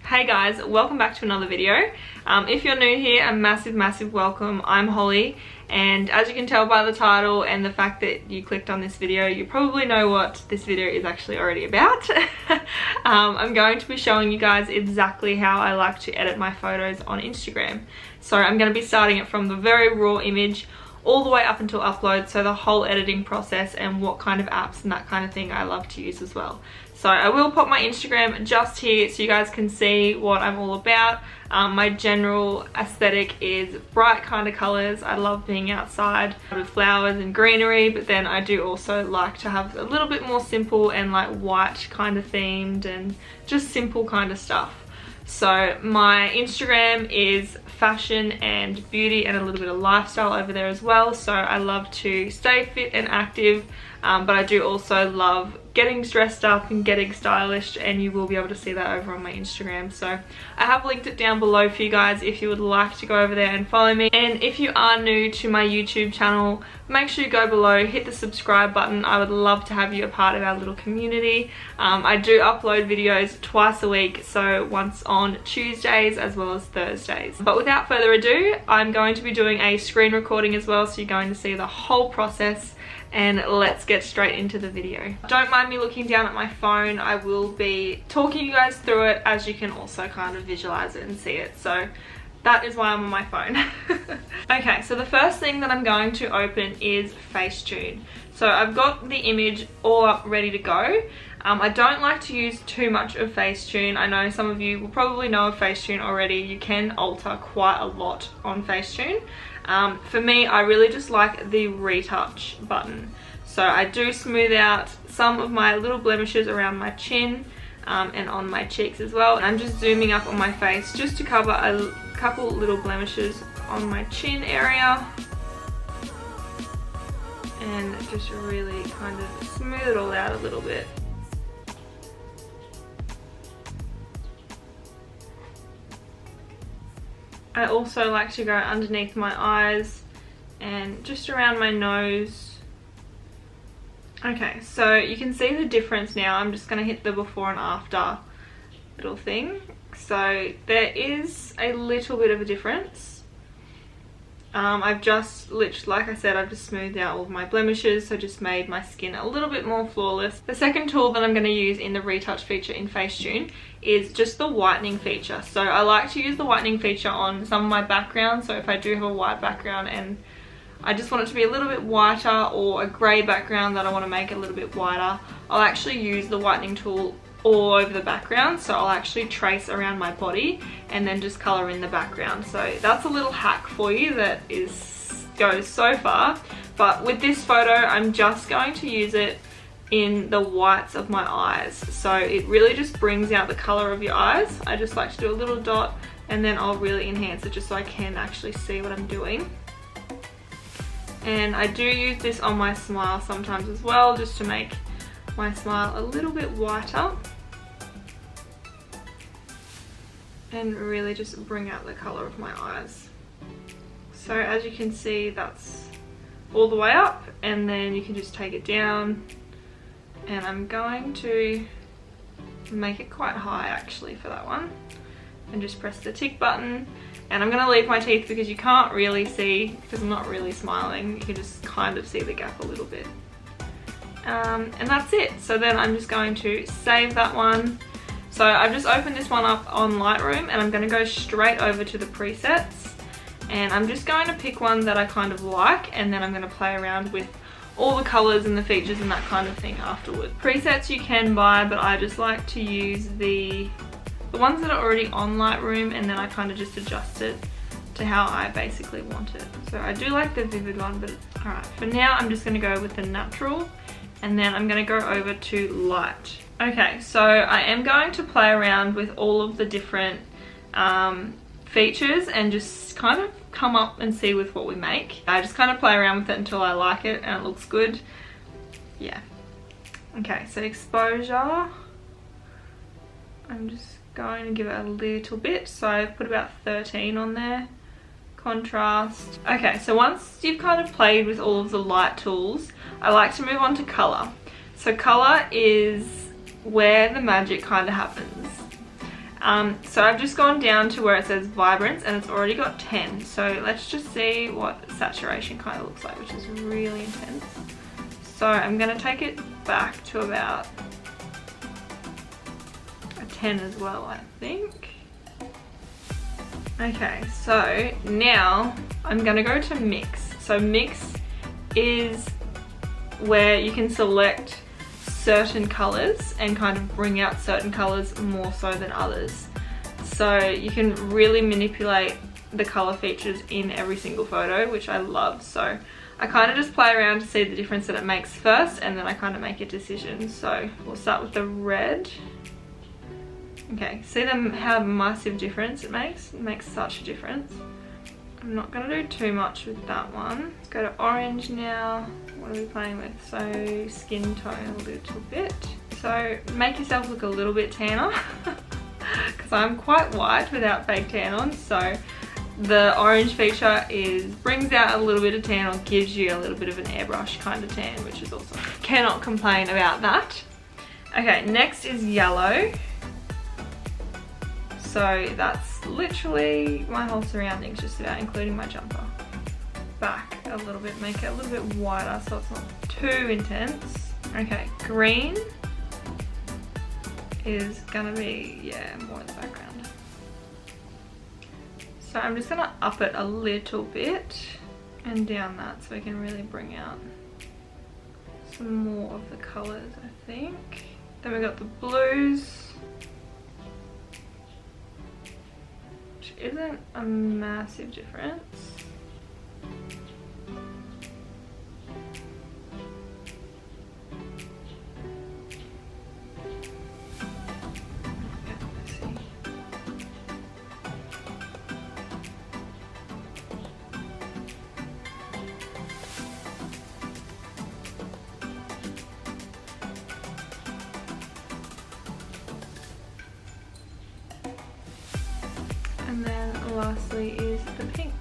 Hey guys, welcome back to another video. If you're new here, a massive welcome. I'm Holly, and as you can tell by the title and the fact that you clicked on this video, you probably know what this video is actually already about. I'm going to be showing you guys exactly how I like to edit my photos on Instagram. So I'm going to be starting it from the very raw image all the way up until upload, so the whole editing process and what kind of apps and that kind of thing I love to use as well. So I will pop my Instagram just here so you guys can see what I'm all about. My general aesthetic is bright kind of colours. I love being outside with flowers and greenery, but then I do also like to have a little bit more simple and like white kind of themed and just simple kind of stuff. So my Instagram is fashion and beauty and a little bit of lifestyle over there as well. So I love to stay fit and active, but I do also love getting dressed up and getting stylish, and you will be able to see that over on my Instagram. So I have linked it down below for you guys if you would like to go over there and follow me. And if you are new to my YouTube channel, make sure you go below, hit the subscribe button. I would love to have you a part of our little community. I do upload videos twice a week, so once on Tuesdays as well as Thursdays. But without further ado, I'm going to be doing a screen recording as well, so you're going to see the whole process. And let's get straight into the video. Don't mind me looking down at my phone. I will be talking you guys through it, as you can also kind of visualize it and see it. So that is why I'm on my phone. Okay, so the first thing that I'm going to open is Facetune. So I've got the image all up ready to go. I don't like to use too much of Facetune. I know some of you will probably know of Facetune already. You can alter quite a lot on Facetune. For me, I really just like the retouch button. So I do smooth out some of my little blemishes around my chin and on my cheeks as well. And I'm just zooming up on my face just to cover a couple little blemishes on my chin area. And just really kind of smooth it all out a little bit. I also like to go underneath my eyes and just around my nose. Okay, so you can see the difference now. I'm just going to hit the before and after little thing. So there is a little bit of a difference. I've just literally, like I said, I've just smoothed out all of my blemishes, so just made my skin a little bit more flawless. The second tool that I'm going to use in the retouch feature in Facetune is just the whitening feature. So I like to use the whitening feature on some of my backgrounds. So if I do have a white background and I just want it to be a little bit whiter, or a grey background that I want to make a little bit whiter, I'll actually use the whitening tool all over the background. So I'll actually trace around my body and then just colour in the background. So that's a little hack for you that goes so far. But with this photo, I'm just going to use it in the whites of my eyes. So it really just brings out the colour of your eyes. I just like to do a little dot and then I'll really enhance it just so I can actually see what I'm doing. And I do use this on my smile sometimes as well, just to make my smile a little bit whiter and really just bring out the colour of my eyes. So as you can see, that's all the way up, and then you can just take it down, and I'm going to make it quite high actually for that one, and just press the tick button. And I'm going to leave my teeth because you can't really see, because I'm not really smiling, you can just kind of see the gap a little bit. And that's it. So then I'm just going to save that one. So I've just opened this one up on Lightroom, and I'm going to go straight over to the presets, and I'm just going to pick one that I kind of like, and then I'm going to play around with all the colours and the features and that kind of thing afterwards. Presets you can buy, but I just like to use the ones that are already on Lightroom, and then I kind of just adjust it to how I basically want it. So I do like the vivid one, but alright, for now I'm just going to go with the natural. And then I'm going to go over to light. Okay, so I am going to play around with all of the different features and just kind of come up and see with what we make. I just kind of play around with it until I like it and it looks good. Yeah. Okay, so exposure. I'm just going to give it a little bit. So I've put about 13 on there. Contrast. Okay, so once you've kind of played with all of the light tools, I like to move on to colour. So colour is where the magic kind of happens. So I've just gone down to where it says vibrance and it's already got 10. So let's just see what saturation kind of looks like, which is really intense. So I'm going to take it back to about a 10 as well, I think. Okay, so now I'm going to go to mix. So mix is where you can select certain colors and kind of bring out certain colors more so than others. So you can really manipulate the color features in every single photo, which I love. So I kind of just play around to see the difference that it makes first, and then I kind of make a decision. So we'll start with the red. Okay, see how massive difference it makes? It makes such a difference. I'm not going to do too much with that one. Let's go to orange now. What are we playing with? So skin tone a little bit. So make yourself look a little bit tanner because I'm quite white without fake tan on. So the orange feature brings out a little bit of tan or gives you a little bit of an airbrush kind of tan, which is awesome. Cannot complain about that. Okay, next is yellow. So that's literally my whole surroundings, just about, including my jumper. Back a little bit, make it a little bit wider so it's not too intense. Okay, green is gonna be, yeah, more in the background. So I'm just gonna up it a little bit and down that so we can really bring out some more of the colors, I think. Then we got the blues, which isn't a massive difference. And then lastly is the pink.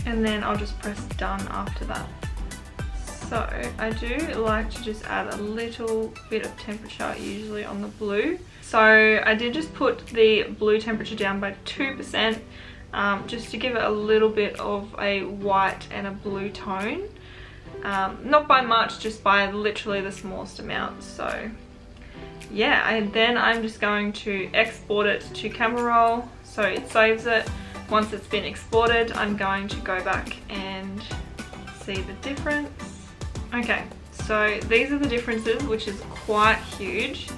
And then I'll just press done after that. So I do like to just add a little bit of temperature usually on the blue. So I did just put the blue temperature down by 2%, just to give it a little bit of a white and a blue tone. Not by much, just by literally the smallest amount. So yeah, and then I'm just going to export it to camera roll so it saves it. Once it's been exported, I'm going to go back and see the difference. Okay, so these are the differences, which is quite huge.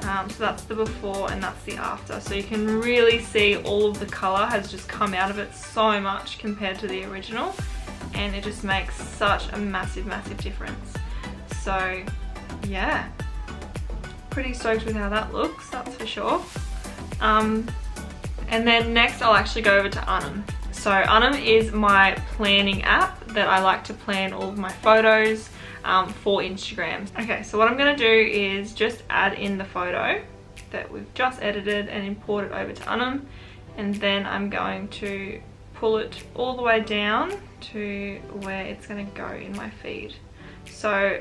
So that's the before and that's the after. So you can really see all of the color has just come out of it so much compared to the original. And it just makes such a massive, massive difference. So yeah, pretty stoked with how that looks, that's for sure. And then next I'll actually go over to Unum. So Unum is my planning app that I like to plan all of my photos for Instagram. Okay, so what I'm gonna do is just add in the photo that we've just edited and import it over to Unum. And then I'm going to pull it all the way down to where it's going to go in my feed. So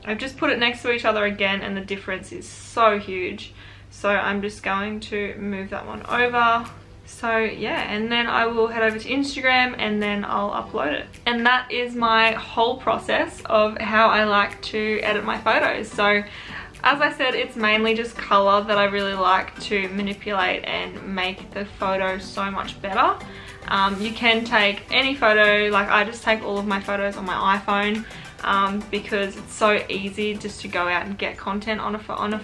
I've just put it next to each other again and the difference is so huge. So I'm just going to move that one over. So yeah, and then I will head over to Instagram and then I'll upload it. And that is my whole process of how I like to edit my photos. So as I said, it's mainly just color that I really like to manipulate and make the photo so much better. You can take any photo, like I just take all of my photos on my iPhone because it's so easy just to go out and get content on a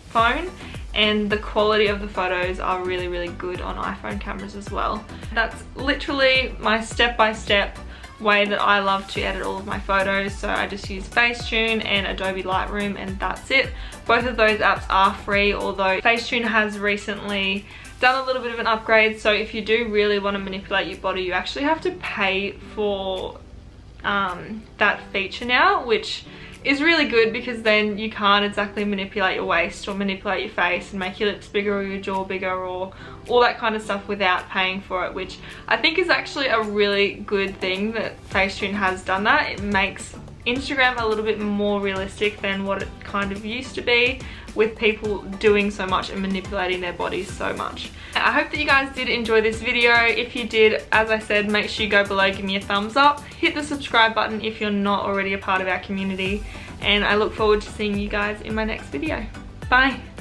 phone, and the quality of the photos are really, really good on iPhone cameras as well. That's literally my step-by-step way that I love to edit all of my photos. So I just use Facetune and Adobe Lightroom and that's it. Both of those apps are free, although Facetune has recently done a little bit of an upgrade. So if you do really want to manipulate your body, you actually have to pay for that feature now, which is really good, because then you can't exactly manipulate your waist or manipulate your face and make your lips bigger or your jaw bigger or all that kind of stuff without paying for it, which I think is actually a really good thing that Facetune has done that. It makes Instagram a little bit more realistic than what it kind of used to be, with people doing so much and manipulating their bodies so much. I hope that you guys did enjoy this video. If you did, as I said, make sure you go below, give me a thumbs up, hit the subscribe button if you're not already a part of our community, and I look forward to seeing you guys in my next video. Bye!